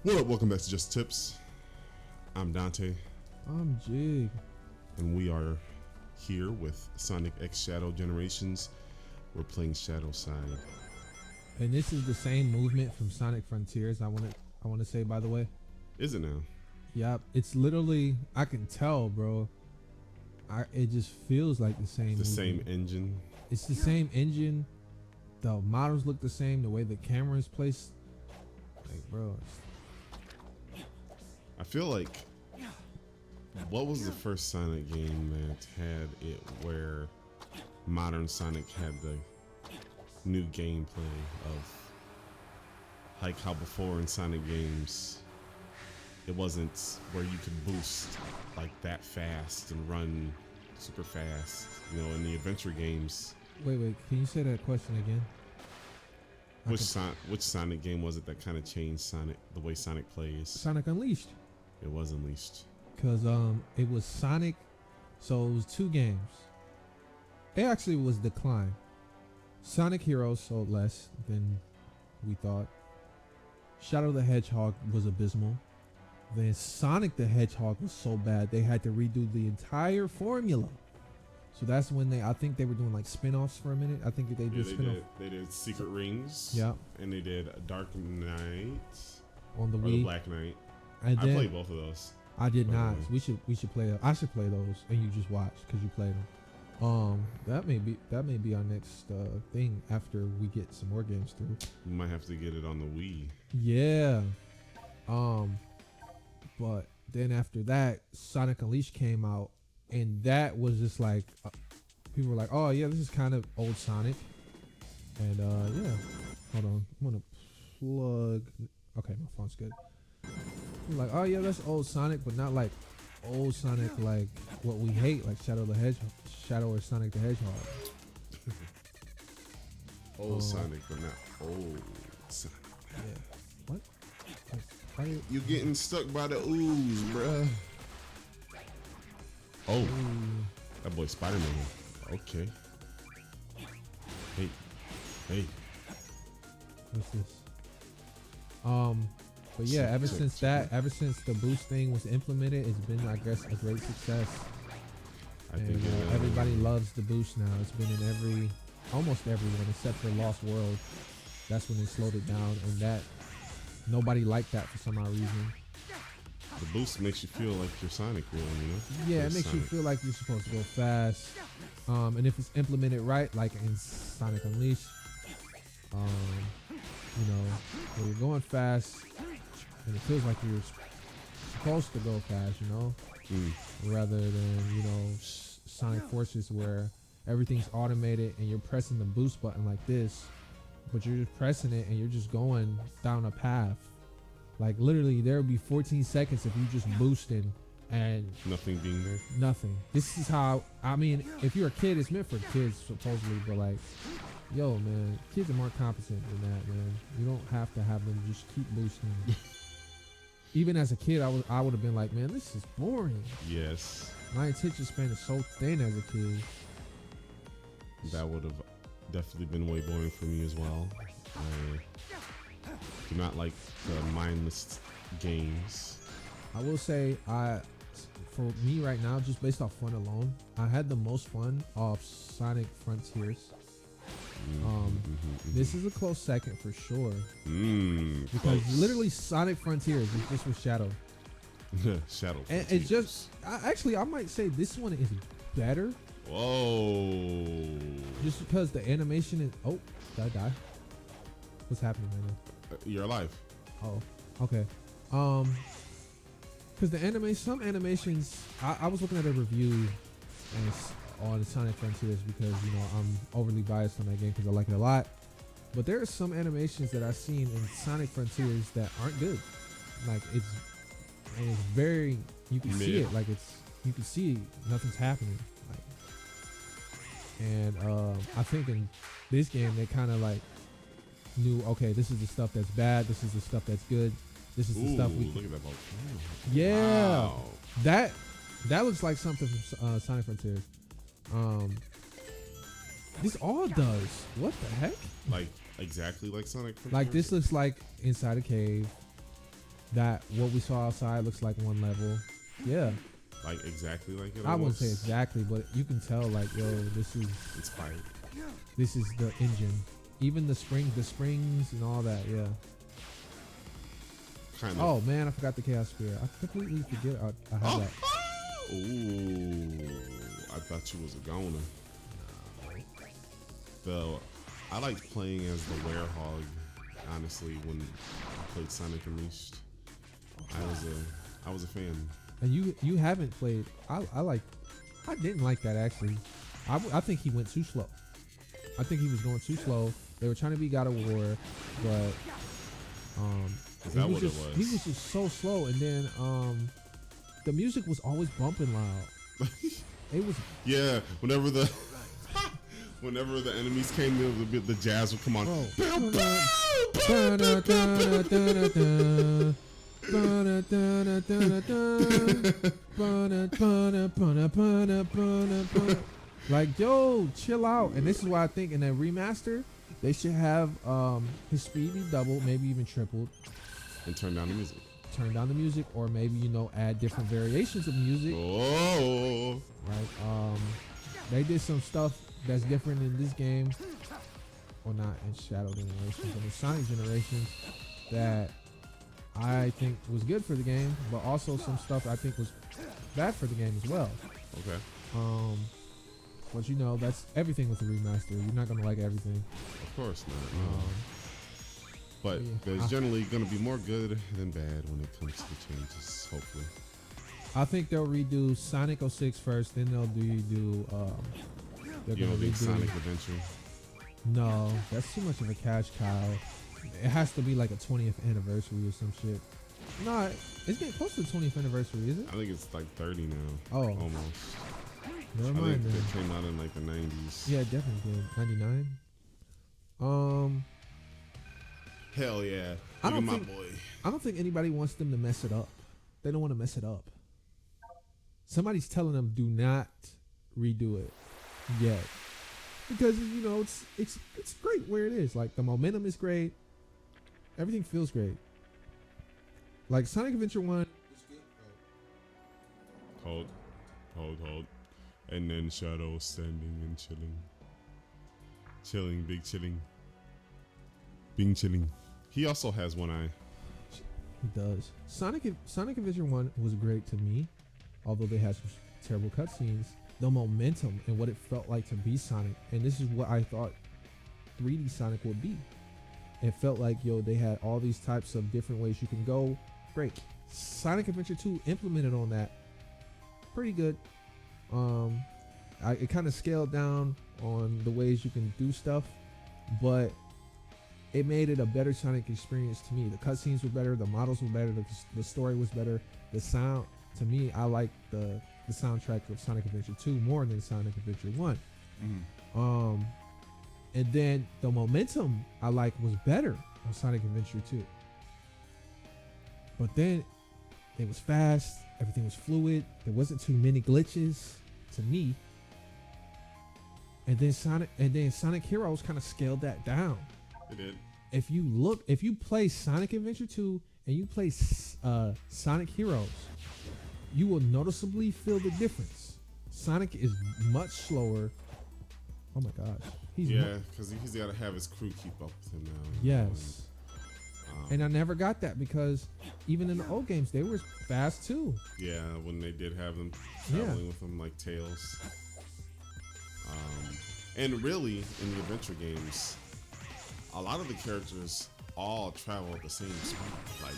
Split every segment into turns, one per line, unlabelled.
What up? Welcome back to Just Tips. I'm Dante,
I'm Jig.
and we are here with Sonic X Shadow Generations. We're playing Shadow Side.
And this is the same movement from Sonic Frontiers. I want to say, by the way.
Is it now?
Yep, it's literally, I can tell, bro. It just feels like the same.
The
movement.
same engine.
It's the same engine. The models look the same. The way the camera is placed, like, bro.
I feel like, what was the first Sonic game that had it where modern Sonic had the new gameplay of, like how before in Sonic games it wasn't where you could boost like that fast and run super fast, you know, in the adventure games.
Wait, can you say that question again?
Which Sonic game was it that kind of changed Sonic, the way Sonic plays?
Sonic Unleashed.
It was Unleashed.
Cause it was Sonic, so it was two games. It actually was Decline. Sonic Heroes sold less than we thought. Shadow the Hedgehog was abysmal. Then Sonic the Hedgehog was so bad they had to redo the entire formula. So that's when I think they were doing like spin-offs for a minute. I think they did spin-off.
They did Secret Rings.
Yeah.
And they did Dark Knight.
On the
or
Wii.
the Black Knight.
And
I
then
played both of those.
I did
by the
not.
way.
We should play. I should play those, and you just watch because you played them. That may be our next thing after we get some more games through.
We might have to get it on the Wii.
Yeah. But then after that, Sonic Unleashed came out, and that was just like people were like, "Oh yeah, this is kind of old Sonic." And yeah. Hold on, I'm gonna plug. Okay, my phone's good. Like, oh yeah, that's old Sonic, but not like old Sonic like what we hate, like Shadow or Sonic the Hedgehog.
Old Sonic, but not old Sonic.
Yeah. What? Like, why
You getting stuck by the ooze, bruh. Oh, that boy Spider-Man. Okay. Hey.
What's this? But yeah, ever since the boost thing was implemented, it's been, I guess, a great success.
I think
Everybody loves the boost now. It's been in almost everyone except for Lost World. That's when they slowed it down, and that nobody liked that for some odd reason.
the boost makes you feel like you're Sonic, really, you know?
Yeah,
You're
it makes you
Sonic.
feel like you're supposed to go fast. And if it's implemented right, like in Sonic Unleashed, where you're going fast, and it feels like you're supposed to go fast, rather than, Sonic Forces where everything's automated and you're pressing the boost button like this, but you're just pressing it and you're just going down a path. Like literally there would be 14 seconds if you just boosted and
Nothing being there.
nothing. This is how, if you're a kid, it's meant for kids supposedly, but like, yo man, kids are more competent than that, man. You don't have to have them just keep boosting. Even as a kid, I would have been like, man, this is boring.
Yes.
My attention span is so thin as a kid.
That would have definitely been way boring for me as well. I do not like the mindless games.
I will say, for me right now, just based off fun alone, I had the most fun off Sonic Frontiers. This is a close second for sure. Because
Close.
literally Sonic Frontiers is just with Shadow.
Shadow.
And it's just, I might say this one is better.
Whoa.
Just because the animation is, oh, did I die? What's happening right now?
You're alive.
Oh, okay. Because some animations, I was looking at a review on Sonic Frontiers because, I'm overly biased on that game because I like it a lot. But there are some animations that I've seen in Sonic Frontiers that aren't good. Like, it's very, you can see it. Like, you can see nothing's happening. Like, and I think in this game, they kind of like knew, okay, this is the stuff that's bad. This is the stuff that's good. This is the stuff we
Look at that boat.
Yeah.
Wow.
That looks like something from Sonic Frontiers. This all does. What the heck?
Like exactly like Sonic Frontiers?
Like this looks like inside a cave. that what we saw outside looks like one level. Yeah,
Like exactly like it.
I wouldn't
almost.
say exactly, but you can tell like, yo,
Inspired.
this is the engine. Even the springs and all that. Yeah.
Kind of.
Oh man, I forgot the chaos spear. I completely forget I have that.
Ooh, I thought you was a goner. I liked playing as the werehog. Honestly, when I played Sonic Unleashed, I was a fan.
And you haven't played. I didn't like that actually. I think he went too slow. I think he was going too slow. They were trying to be God of War, but
Is that what it
he
was?
was just so slow. And then the music was always bumping loud. It was
Yeah, whenever the whenever the enemies came in, the jazz would come on.
Like, yo, chill out. And this is why I think in a remaster they should have his speed be doubled, maybe even tripled.
And turn down the music.
Turn down the music, or maybe add different variations of music.
Oh,
Right? They did some stuff that's different in this game, or not in Shadow Generations, but in Sonic Generations, that I think was good for the game, but also some stuff I think was bad for the game as well.
okay.
But that's everything with the remaster. You're not gonna like everything.
Of course not. No. But
yeah.
there's generally going to be more good than bad when it comes to the changes. Hopefully.
I think they'll redo Sonic 06 first, then they'll redo. They're
You
gonna
don't think
redo.
Sonic Adventure?
No, that's too much of a cash cow. It has to be like a 20th anniversary or some shit. No, it's getting close to the 20th anniversary, is it?
I think it's like 30 now.
Oh.
Almost.
Never
I
mind
think
then.
it came out in like the 90s.
Yeah, it definitely did. 99.
Hell yeah.
I
Look
don't
at
think-
my boy.
I don't think anybody wants them to mess it up. They don't want to mess it up. Somebody's telling them do not redo it yet, because it's great where it is. Like the momentum is great, everything feels great. Like Sonic Adventure 1.
Hold. And then Shadow standing and chilling. Chilling, big chilling. Being chilling. He also has one eye.
He does. Sonic Adventure 1 was great to me, although they had some terrible cutscenes. The momentum and what it felt like to be Sonic, and this is what I thought 3D Sonic would be. It felt like, they had all these types of different ways you can go. Great. Sonic Adventure 2 implemented on that pretty good. It kind of scaled down on the ways you can do stuff, but it made it a better Sonic experience to me. The cutscenes were better, the models were better, the story was better, the sound. To me, I like the soundtrack of Sonic Adventure 2 more than Sonic Adventure 1. And then the momentum I like was better on Sonic Adventure 2. But then it was fast, everything was fluid, there wasn't too many glitches to me. And then Sonic Heroes kind of scaled that down.
It did.
If you play Sonic Adventure 2 and you play Sonic Heroes, you will noticeably feel the difference. Sonic is much slower. Oh my gosh.
Because he's got to have his crew keep up with him now.
Yes. And I never got that because even in the old games, they were fast too.
Yeah, when they did have them traveling with them like Tails. And really, in the adventure games, a lot of the characters all travel at the same speed. Like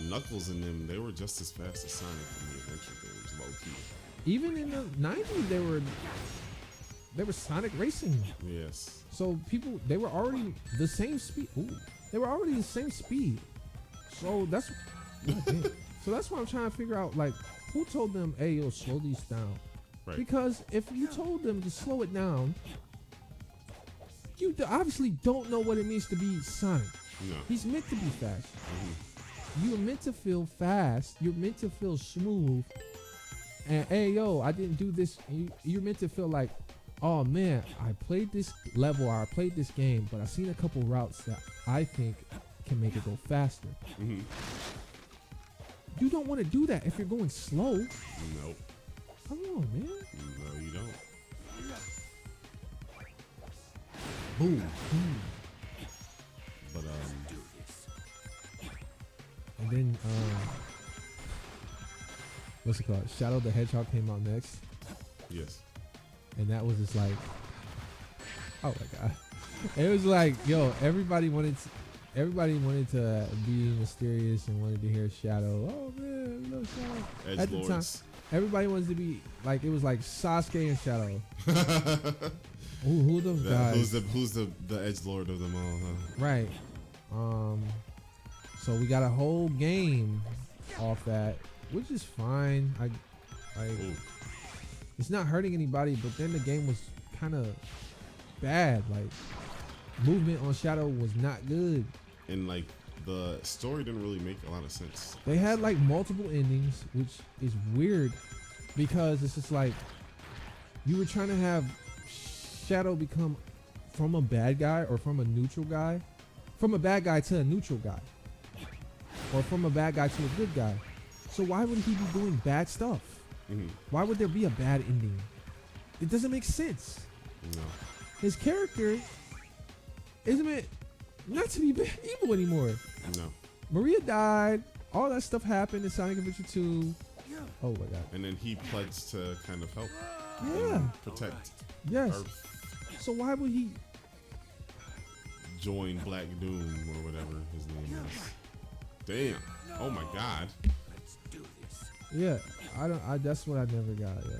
Knuckles and them, they were just as fast as Sonic in the adventure games, low key.
Even in the 90s, they were Sonic racing.
Yes.
So they were already the same speed. Ooh, they were already the same speed. So that's why I'm trying to figure out, like, who told them, hey, yo, slow these down?
Right.
Because if you told them to slow it down, you obviously don't know what it means to be Sonic.
No.
He's meant to be fast.
Mm-hmm.
You're meant to feel fast. You're meant to feel smooth. And hey, yo, I didn't do this. You're meant to feel like, oh man, I played this level, or I played this game, but I've seen a couple routes that I think can make it go faster.
Mm-hmm.
You don't want to do that if you're going slow.
Nope.
Come on, man.
No, you don't.
Boom.
But
And then what's it called? Shadow the Hedgehog came out next,
yes.
and that was just like, oh my god. It was like, yo, everybody wanted to be mysterious and wanted to hear Shadow. Oh man, no Shadow. At the time,
Edgelords.
everybody wanted to be like, it was like Sasuke and Shadow. Who are those guys?
Who's the edgelord of them all? Huh?
Right. So we got a whole game off that, which is fine.
Ooh.
It's not hurting anybody, but then the game was kind of bad. Like, movement on Shadow was not good.
And like the story didn't really make a lot of sense.
They had like multiple endings, which is weird because it's just like you were trying to have Shadow become from a bad guy or from a neutral guy, from a bad guy to a neutral guy, or from a bad guy to a good guy. So why would he be doing bad stuff?
Mm-hmm.
Why would there be a bad ending? It doesn't make sense.
No.
His character isn't meant not to be evil anymore.
No.
Maria died. All that stuff happened in Sonic Adventure 2. Oh my god.
And then he pledged to kind of help
Yeah.
protect
Yes.
Earth,
So why would he?
join Black Doom or whatever his name is. Damn. Oh my god.
Yeah. That's what I never got. Yeah.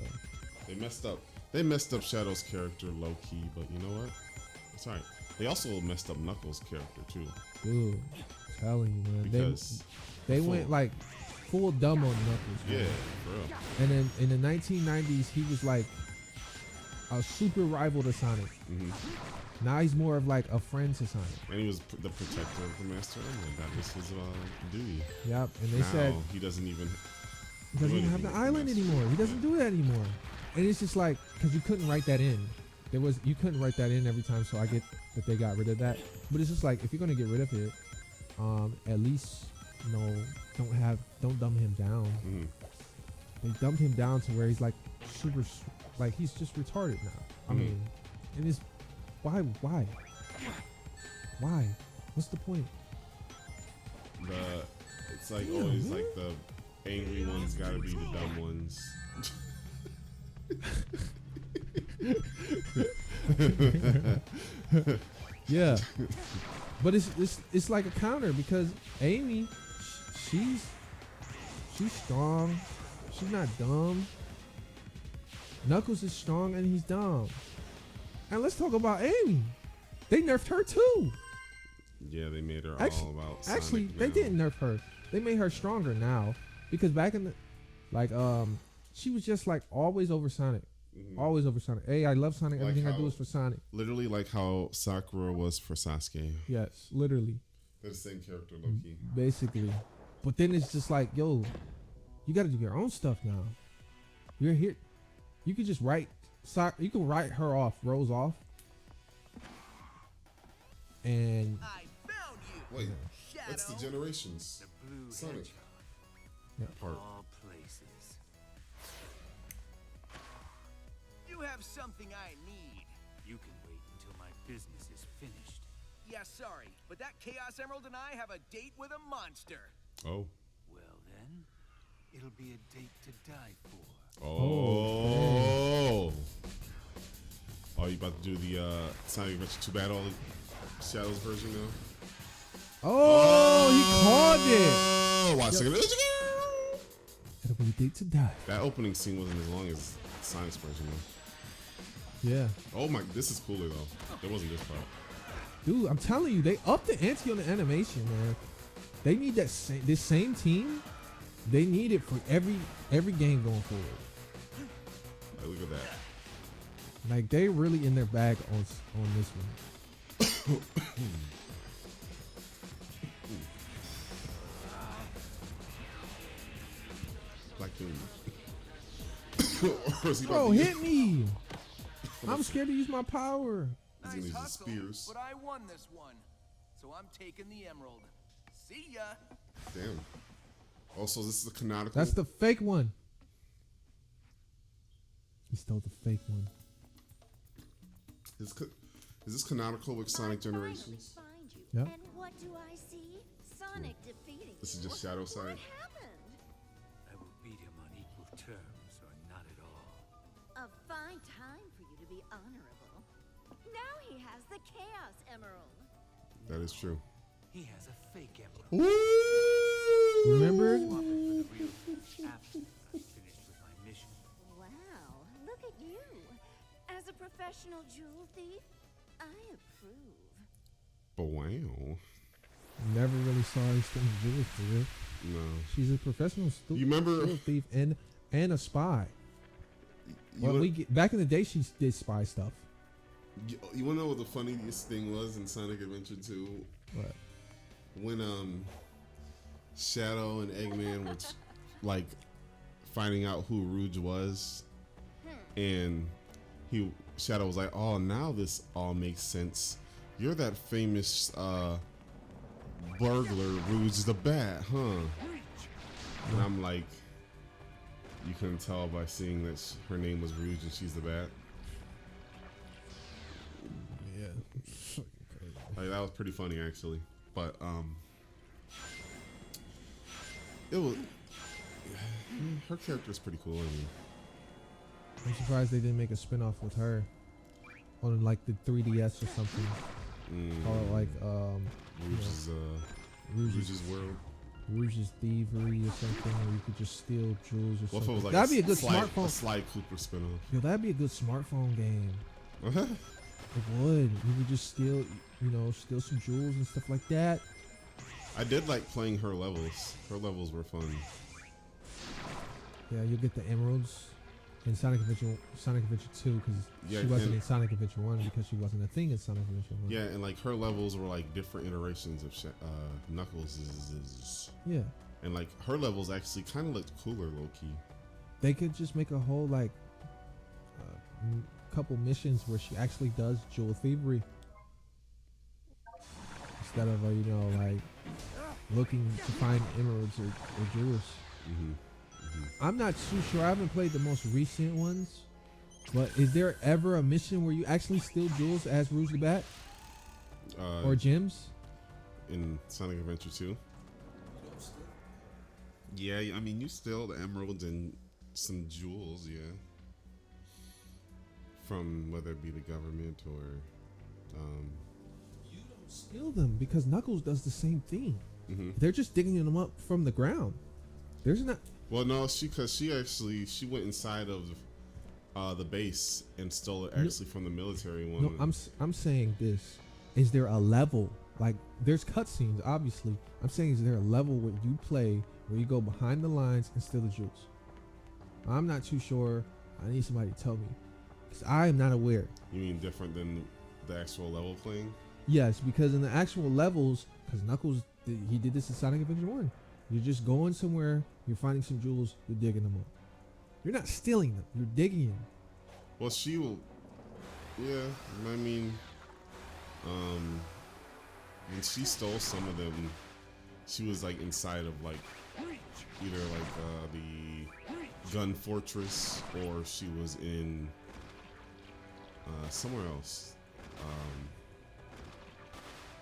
They messed up. They messed up Shadow's character low key, but you know what? It's alright. They also messed up Knuckles' character too.
Dude, I'm telling you, man.
Because
They went like full dumb on Knuckles.
yeah,
Man.
for real.
And then in the 1990s, he was like a super rival to Sonic.
Mm-hmm.
Now he's more of like a friend to Sonic.
And he was the protector of the Master Emerald. That was his duty.
Yep. And they
Now
said
he doesn't even.
he doesn't
do
even have the
anything with
island
Master.
anymore. He doesn't do that anymore. And it's just like, because you couldn't write that in. You couldn't write that in every time, so I get that they got rid of that. But it's just like, if you're gonna get rid of it, at least don't dumb him down.
Mm-hmm.
They dumbed him down to where he's like super, like he's just retarded now. I
Mhm.
mean, and it's why? What's the point?
It's like
Yeah,
always
man.
like the angry ones gotta be the dumb ones.
Yeah, but it's like a counter because Amy, she's strong. She's not dumb. Knuckles is strong and he's dumb. And let's talk about Amy. They nerfed her too.
Yeah, they made her
Actually-
all about Sonic
Actually, they
now.
didn't nerf her. They made her stronger now because back in the she was just like always over Sonic.
Mhm.
Always over Sonic. Hey, I love Sonic.
Like
Everything I
how-
do is for Sonic.
Literally like how Sakura was for Sasuke.
Yes, literally.
They're the same character, Loki.
Basically. But then it's just like, yo, you got to do your own stuff now. You're here. You could just write. You can write her off, Rose off, and
I found you,
Wait,
Shadow.
that's the Generations
The blue
Sonic
hedgehog.
part.
All places. You have something I need.
You can wait until my business is finished.
Yeah, sorry, but that Chaos Emerald and I have a date with a monster.
Oh.
Well then, it'll be a date to die for.
Oh. Oh, you about to do the Sonic Adventure 2 Battle Shadows version now?
oh, he called it.
Oh, watch it.
It'll be a date to die.
That opening scene wasn't as long as Sonic's version though.
Yeah,
Oh my, this is cooler though. There wasn't this part.
dude, I'm telling you, they upped the ante on the animation, man. They need that this same team. They need it for every game going forward.
Like, look at that.
Like they really in their bag on this one.
Black Doom. Or is he about
Bro,
to use-
hit me! I'm scared to use my power.
He's gonna
Nice
use the
hustle,
spears.
but I won this one, so I'm taking the emerald. See ya.
Damn. Also, this is a canonical.
That's the fake one. He stole the fake one.
Is this canonical with Sonic Generations?
Find you.
Yeah.
And what do I see? Sonic defeating
This is
you.
just Shadow Sonic.
What happened?
I will beat him on equal terms, or not at all.
A fine time for you to be honorable. Now he has the Chaos Emerald.
That is true.
He has a fake emerald.
Woo!
Remember?
Swap it for the real thing after I'm finished with my mission.
Wow, look at you. As a professional jewel thief, I approve.
But wow.
Never really saw these things jewel for real.
No.
She's a professional
You remember?
jewel thief and a spy.
You,
Well, back in the day, she did spy stuff.
you wanna know what the funniest thing was in Sonic Adventure 2?
But
When Shadow and Eggman were like finding out who Rouge was, and Shadow was like, "Oh, now this all makes sense. You're that famous burglar, Rouge the Bat, huh?" And I'm like, you couldn't tell by seeing that her name was Rouge and she's the Bat.
yeah,
Like that was pretty funny actually, but it was her character's pretty cool. I mean,
I'm surprised they didn't make a spin-off with her on like the 3DS or something. Call it like
Rouge's
Rouge's
World.
Rouge's Thievery or something, where you could just steal jewels or
What if it
something.
was like
That'd be a good
Sly
smartphone.
Cooper spinoff?
Yo, that'd be a good smartphone game. It would. You would just steal some jewels and stuff like that.
I did like playing her levels. Her levels were fun.
Yeah, you'll get the emeralds in Sonic Adventure 2 because
Yeah,
she wasn't
and-
in Sonic Adventure 1 because she wasn't a thing in Sonic Adventure 1.
Yeah, and like her levels were like different iterations of Knuckles.
Yeah.
And like her levels actually kind of looked cooler, low key.
They could just make a whole like couple missions where she actually does jewel thievery instead of like looking to find emeralds or jewels. I'm not too sure. I haven't played the most recent ones, but is there ever a mission where you actually steal jewels as Rouge the Bat or gems?
In Sonic Adventure 2. Yeah, I mean you steal the emeralds and some jewels, yeah. From whether it be the government or
You don't steal them because Knuckles does the same thing.
Mhm.
They're just digging them up from the ground. There's not.
Well, no, she went inside of the base and stole it actually from the military one.
No, I'm saying this. Is there a level? Like, there's cutscenes, obviously. I'm saying, is there a level where you play where you go behind the lines and steal the jewels? I'm not too sure. I need somebody to tell me, because I am not aware.
You mean different than the actual level playing?
Yes, because in the actual levels, because Knuckles, he did this in Sonic Adventure 1. You're just going somewhere, you're finding some jewels, you're digging them up. You're not stealing them, you're digging them.
Well, she will. Yeah, I mean, when she stole some of them, she was like inside of like either like the gun fortress or she was in somewhere else.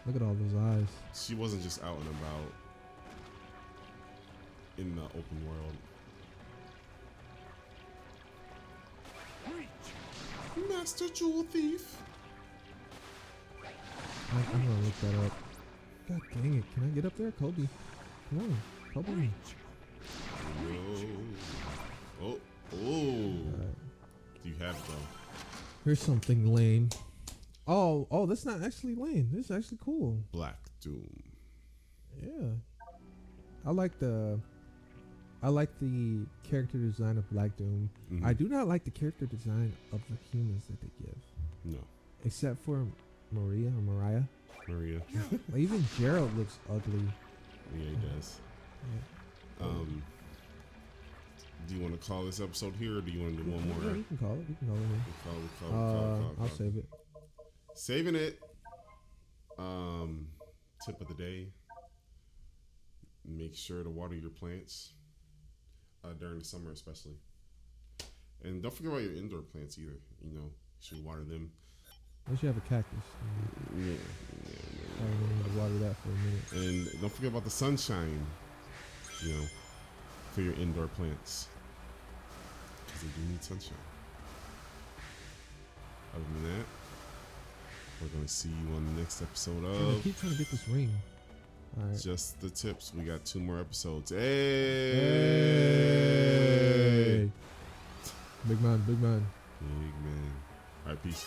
Look at all those eyes.
She wasn't just out and about in the open world. Master Jewel Thief.
I'm gonna look that up. God dang it! Can I get up there, Kobe? Come on, Kobe.
Whoa. Oh. Do you have it though?
Here's something lame. Oh, that's not actually lame. This is actually cool.
Black Doom.
Yeah, I like the character design of Black Doom.
Mhm.
I do not like the character design of the humans that they give,
No.
except for Mariah.
Maria.
Like, even Gerald looks ugly.
Yeah, he does. Do you want to call this episode here, or do you want to do one
Yeah,
more?
we can call it. We can call it.
We call.
I'll save it.
Saving it. Tip of the day. Make sure to water your plants during the summer, especially. And don't forget about your indoor plants either. You know, you should water them.
Unless you have a cactus.
Yeah.
I don't need to water that for a minute.
And don't forget about the sunshine, you know, for your indoor plants. Because they do need sunshine. Other than that, we're going to see you on the next episode
Man, I
of
keep trying to get this ring. All right.
Just the Tips. We got 2 more episodes. Hey!
Hey! Big man, big man.
Big man. All right, peace.